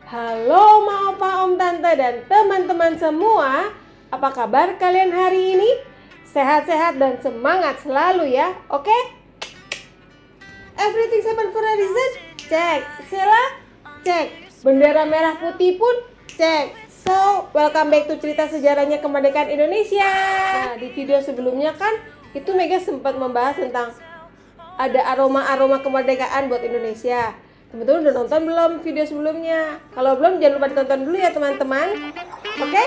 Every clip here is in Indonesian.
Halo Ma, Opa, Om, Tante, dan teman-teman semua. Apa kabar kalian hari ini? Sehat-sehat dan semangat selalu ya, oke? Everything happen for a reason? Cek. Sela? Cek. Bendera merah putih pun? Cek. So, welcome back to cerita sejarahnya kemerdekaan Indonesia. Nah, di video sebelumnya kan itu Mega sempat membahas tentang ada aroma-aroma kemerdekaan buat Indonesia. Teman-teman udah nonton belum video sebelumnya? Kalau belum, jangan lupa ditonton dulu ya teman-teman. Oke?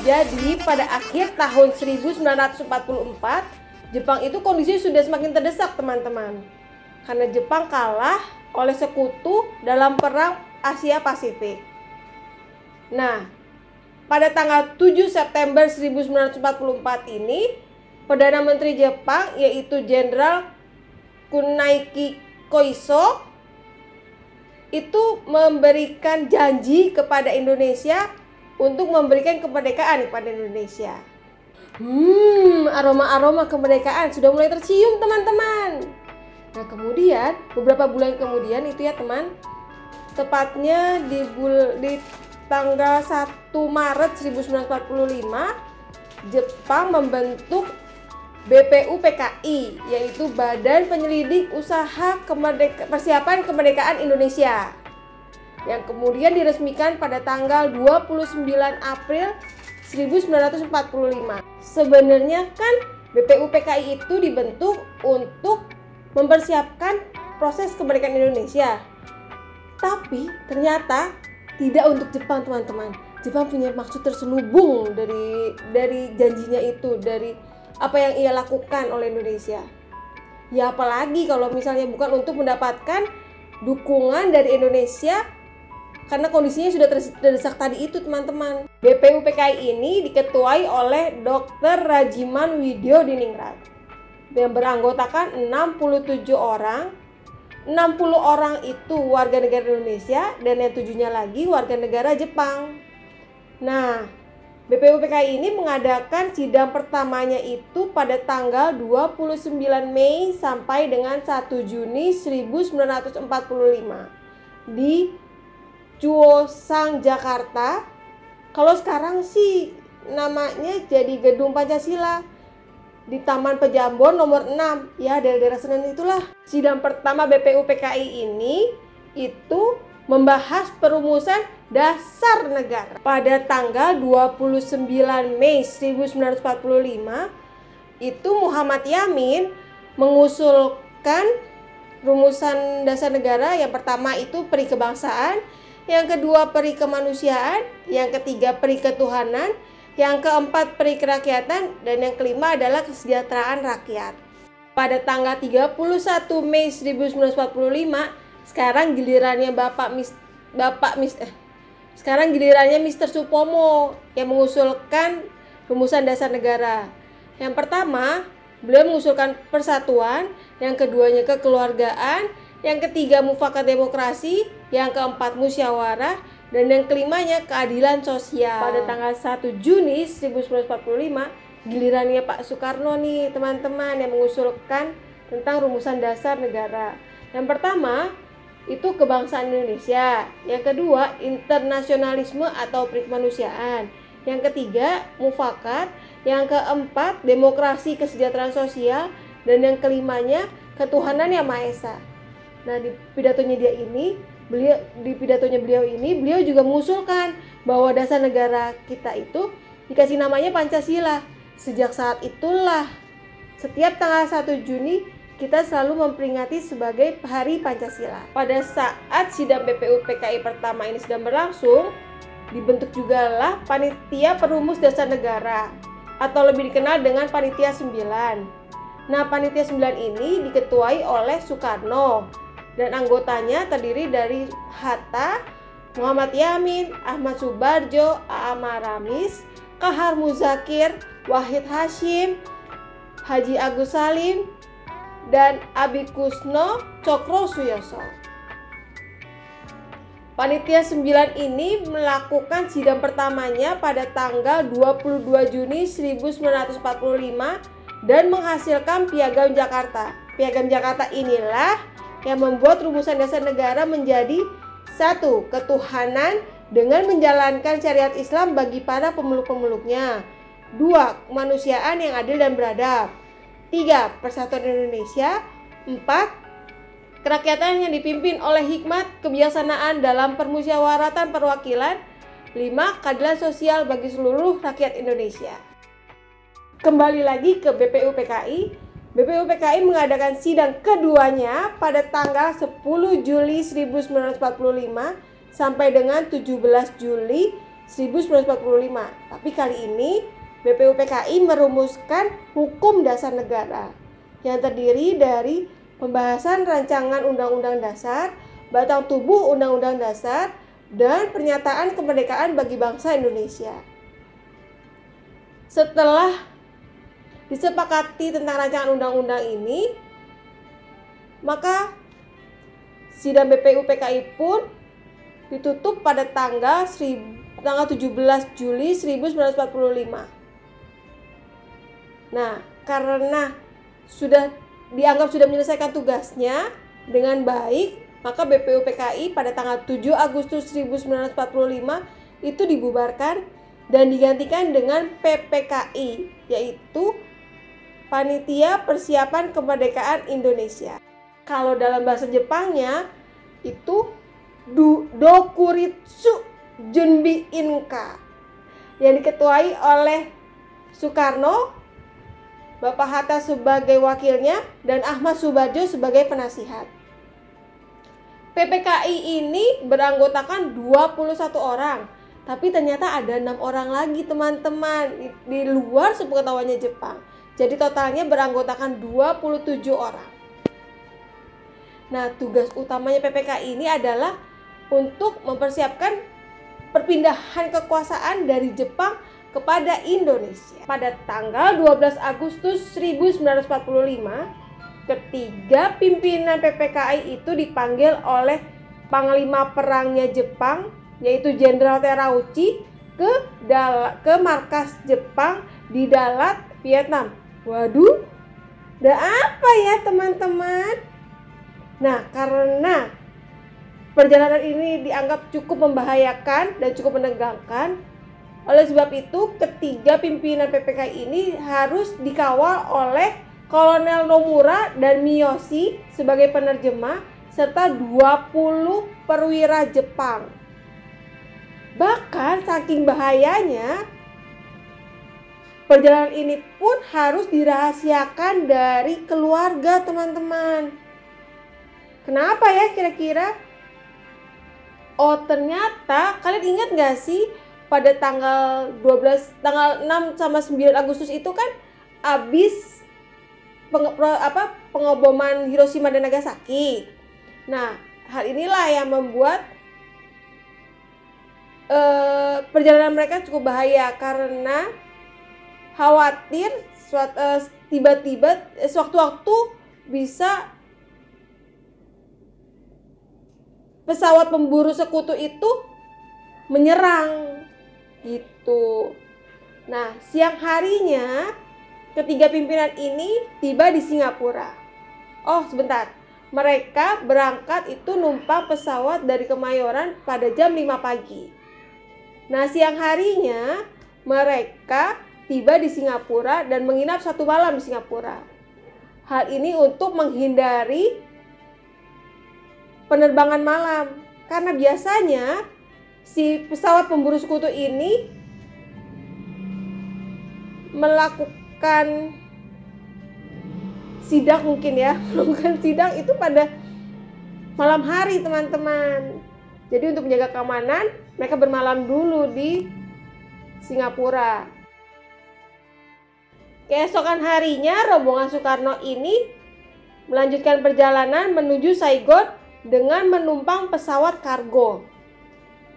Jadi pada akhir tahun 1944, Jepang itu kondisinya sudah semakin terdesak teman-teman. Karena Jepang kalah oleh sekutu dalam perang Asia Pasifik. Nah, pada tanggal 7 September 1944 ini, Perdana Menteri Jepang yaitu Jenderal Kunaiki Koiso itu memberikan janji kepada Indonesia untuk memberikan kemerdekaan kepada Indonesia. Aroma-aroma kemerdekaan sudah mulai tercium teman-teman. Nah kemudian, beberapa bulan kemudian itu ya teman, tepatnya di tanggal 1 Maret 1945, Jepang membentuk BPUPKI, yaitu Badan Penyelidik Usaha Persiapan Kemerdekaan Indonesia, yang kemudian diresmikan pada tanggal 29 April 1945. Sebenarnya kan BPUPKI itu dibentuk untuk mempersiapkan proses kemerdekaan Indonesia. Tapi ternyata tidak untuk Jepang, teman-teman. Jepang punya maksud terselubung dari janjinya itu, dari apa yang ia lakukan oleh Indonesia. Ya apalagi kalau misalnya bukan untuk mendapatkan dukungan dari Indonesia, karena kondisinya sudah terdesak tadi itu teman-teman. BPUPKI ini diketuai oleh Dr. Rajiman Widyo Diningrat yang beranggotakan 67 orang. 60 orang itu warga negara Indonesia dan yang 7-nya lagi warga negara Jepang. Nah, BPUPKI ini mengadakan sidang pertamanya itu pada tanggal 29 Mei sampai dengan 1 Juni 1945 di Chuosang, Jakarta. Kalau sekarang sih namanya jadi Gedung Pancasila di Taman Pejambon nomor 6 ya, daerah Senen itulah. Sidang pertama BPUPKI ini itu membahas perumusan dasar negara. Pada tanggal 29 Mei 1945 itu Muhammad Yamin mengusulkan rumusan dasar negara. Yang pertama itu peri kebangsaan, yang kedua peri kemanusiaan, yang ketiga peri ketuhanan, yang keempat peri kerakyatan, dan yang kelima adalah kesejahteraan rakyat. Pada tanggal 31 Mei 1945, sekarang gilirannya sekarang gilirannya Mr. Supomo yang mengusulkan rumusan dasar negara. Yang pertama, beliau mengusulkan persatuan, yang keduanya kekeluargaan, yang ketiga mufakat demokrasi, yang keempat musyawarah, dan yang kelimanya keadilan sosial. Pada tanggal 1 Juni 1945, gilirannya Pak Soekarno nih teman-teman yang mengusulkan tentang rumusan dasar negara. Yang pertama itu kebangsaan Indonesia, yang kedua internasionalisme atau perikemanusiaan, yang ketiga mufakat, yang keempat demokrasi kesejahteraan sosial, dan yang kelimanya ketuhanan yang Maha Esa. Nah, di pidatonya beliau ini beliau juga mengusulkan bahwa dasar negara kita itu dikasih namanya Pancasila. Sejak saat itulah setiap tanggal 1 Juni kita selalu memperingati sebagai Hari Pancasila. Pada saat sidang BPU PKI pertama ini sedang berlangsung, dibentuk jugalah Panitia Perumus Dasar Negara atau lebih dikenal dengan Panitia 9. Nah, Panitia 9 ini diketuai oleh Soekarno dan anggotanya terdiri dari Hatta, Muhammad Yamin, Ahmad Subarjo, A.A. Maramis, Kahar Muzakir, Wahid Hashim, Haji Agus Salim, dan Abikusno Cokro Suyoso. Panitia 9 ini melakukan sidang pertamanya pada tanggal 22 Juni 1945 dan menghasilkan Piagam Jakarta. Piagam Jakarta inilah yang membuat rumusan dasar negara menjadi 1. Ketuhanan dengan menjalankan syariat Islam bagi para pemeluk-pemeluknya. 2. Kemanusiaan yang adil dan beradab. 3. Persatuan Indonesia. 4. Kerakyatan yang dipimpin oleh hikmat kebijaksanaan dalam permusyawaratan perwakilan. 5. Keadilan sosial bagi seluruh rakyat Indonesia. Kembali lagi ke BPU PKI. BPU PKI mengadakan sidang keduanya pada tanggal 10 Juli 1945 sampai dengan 17 Juli 1945. Tapi kali ini BPU PKI merumuskan hukum dasar negara yang terdiri dari pembahasan rancangan Undang-Undang Dasar, batang tubuh Undang-Undang Dasar, dan pernyataan kemerdekaan bagi bangsa Indonesia. Setelah disepakati tentang rancangan undang-undang ini, maka sidang BPU PKI pun ditutup pada tanggal 17 Juli 1945. Nah, karena dianggap sudah menyelesaikan tugasnya dengan baik, maka BPU PKI pada tanggal 7 Agustus 1945 itu dibubarkan dan digantikan dengan PPKI, yaitu Panitia Persiapan Kemerdekaan Indonesia. Kalau dalam bahasa Jepangnya itu Dokuritsu Junbi Inka, yang diketuai oleh Soekarno, Bapak Hatta sebagai wakilnya, dan Ahmad Subarjo sebagai penasihat. PPKI ini beranggotakan 21 orang, tapi ternyata ada 6 orang lagi teman-teman di luar sepengetahuannya Jepang. Jadi totalnya beranggotakan 27 orang. Nah, tugas utamanya PPKI ini adalah untuk mempersiapkan perpindahan kekuasaan dari Jepang kepada Indonesia. Pada tanggal 12 Agustus 1945, ketiga pimpinan PPKI itu dipanggil oleh Panglima Perangnya Jepang, yaitu Jenderal Terauchi, ke markas Jepang di Dalat, Vietnam. Waduh, ada apa ya teman-teman? Nah, karena perjalanan ini dianggap cukup membahayakan dan cukup menegangkan, oleh sebab itu ketiga pimpinan PPKI ini harus dikawal oleh Kolonel Nomura dan Miyoshi sebagai penerjemah serta 20 perwira Jepang. Bahkan saking bahayanya, perjalanan ini pun harus dirahasiakan dari keluarga teman-teman. Kenapa ya kira-kira? Oh, ternyata kalian ingat gak sih pada tanggal 6 sama 9 Agustus itu kan habis pengoboman Hiroshima dan Nagasaki. Nah, hal inilah yang membuat perjalanan mereka cukup bahaya karena khawatir tiba-tiba sewaktu-waktu bisa pesawat pemburu sekutu itu menyerang gitu. Nah, siang harinya ketiga pimpinan ini tiba di Singapura. Oh, sebentar. mereka berangkat itu numpang pesawat dari Kemayoran pada jam 5 pagi. Nah, siang harinya mereka tiba di Singapura dan menginap 1 malam di Singapura. Hal ini untuk menghindari penerbangan malam. Karena biasanya si pesawat pemburu sekutu ini melakukan sidak mungkin ya, melakukan sidak itu pada malam hari teman-teman. Jadi untuk menjaga keamanan, mereka bermalam dulu di Singapura. Keesokan harinya, rombongan Soekarno ini melanjutkan perjalanan menuju Saigon dengan menumpang pesawat kargo.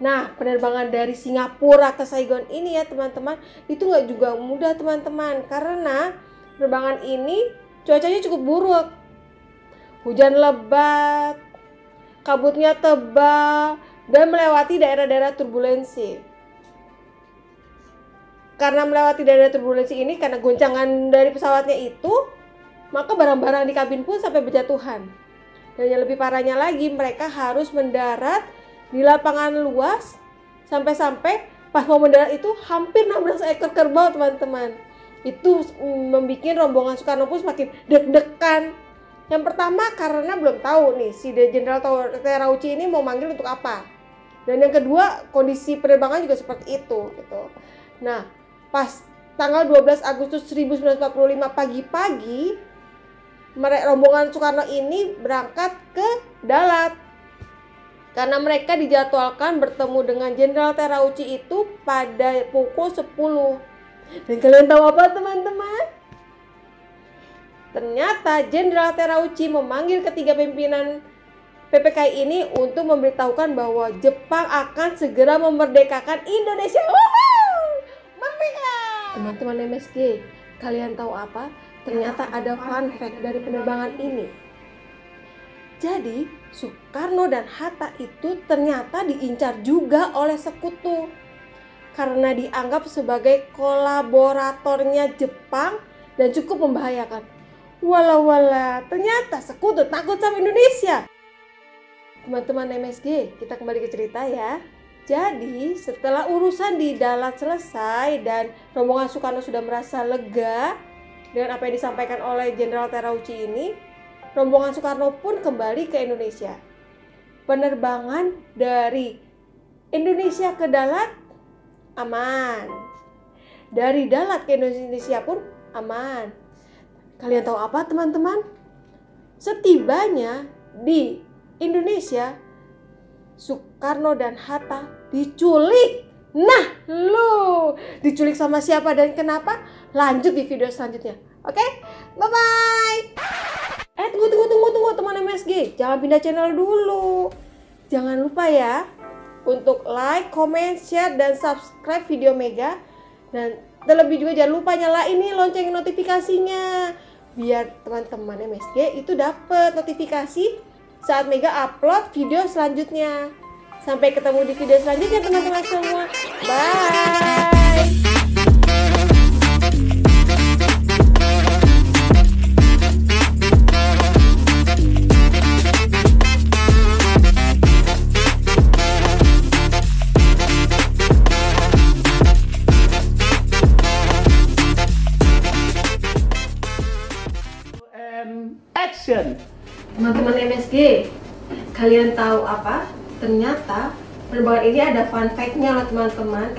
Nah, penerbangan dari Singapura ke Saigon ini ya teman-teman, itu nggak juga mudah teman-teman. Karena penerbangan ini cuacanya cukup buruk. Hujan lebat, kabutnya tebal, dan melewati daerah-daerah turbulensi. Karena melewati daerah turbulensi ini, karena goncangan dari pesawatnya itu, maka barang-barang di kabin pun sampai berjatuhan. Dan yang lebih parahnya lagi, mereka harus mendarat di lapangan luas, sampai-sampai pas mau mendarat itu hampir 16 ekor kerbau teman-teman. Itu membuat rombongan Soekarno pun semakin deg-degan. Yang pertama karena belum tahu nih si Jenderal Terauchi ini mau manggil untuk apa. Dan yang kedua kondisi penerbangan juga seperti itu gitu. Nah, pas tanggal 12 Agustus 1945 pagi-pagi, rombongan Soekarno ini berangkat ke Dalat. Karena mereka dijadwalkan bertemu dengan Jenderal Terauchi itu pada pukul 10. Dan kalian tahu apa teman-teman? Ternyata Jenderal Terauchi memanggil ketiga pimpinan PPKI ini untuk memberitahukan bahwa Jepang akan segera memerdekakan Indonesia. Merdeka! Teman-teman MSG, kalian tahu apa? Ternyata ada fun fact dari penerbangan ini. Jadi, Soekarno dan Hatta itu ternyata diincar juga oleh sekutu. Karena dianggap sebagai kolaboratornya Jepang dan cukup membahayakan. Wala, ternyata sekutu takut sama Indonesia. Teman-teman MSG, kita kembali ke cerita ya. Jadi setelah urusan di Dalat selesai dan rombongan Soekarno sudah merasa lega dengan apa yang disampaikan oleh Jenderal Terauchi ini, rombongan Soekarno pun kembali ke Indonesia. Penerbangan dari Indonesia ke Dalat aman. Dari Dalat ke Indonesia pun aman. Kalian tahu apa teman-teman? Setibanya di Indonesia, Soekarno dan Hatta diculik. Nah, diculik sama siapa dan kenapa? Lanjut di video selanjutnya. Oke? Bye-bye. Tunggu teman MSG. Jangan pindah channel dulu. Jangan lupa ya untuk like, comment, share, dan subscribe video Mega. Dan terlebih juga jangan lupa nyalain nih lonceng notifikasinya biar teman-teman MSG itu dapat notifikasi saat Mega upload video selanjutnya. Sampai ketemu di video selanjutnya teman-teman semua. Bye. Teman-teman MSG, kalian tahu apa? Ternyata penerbangan ini ada fun fact-nya loh teman-teman.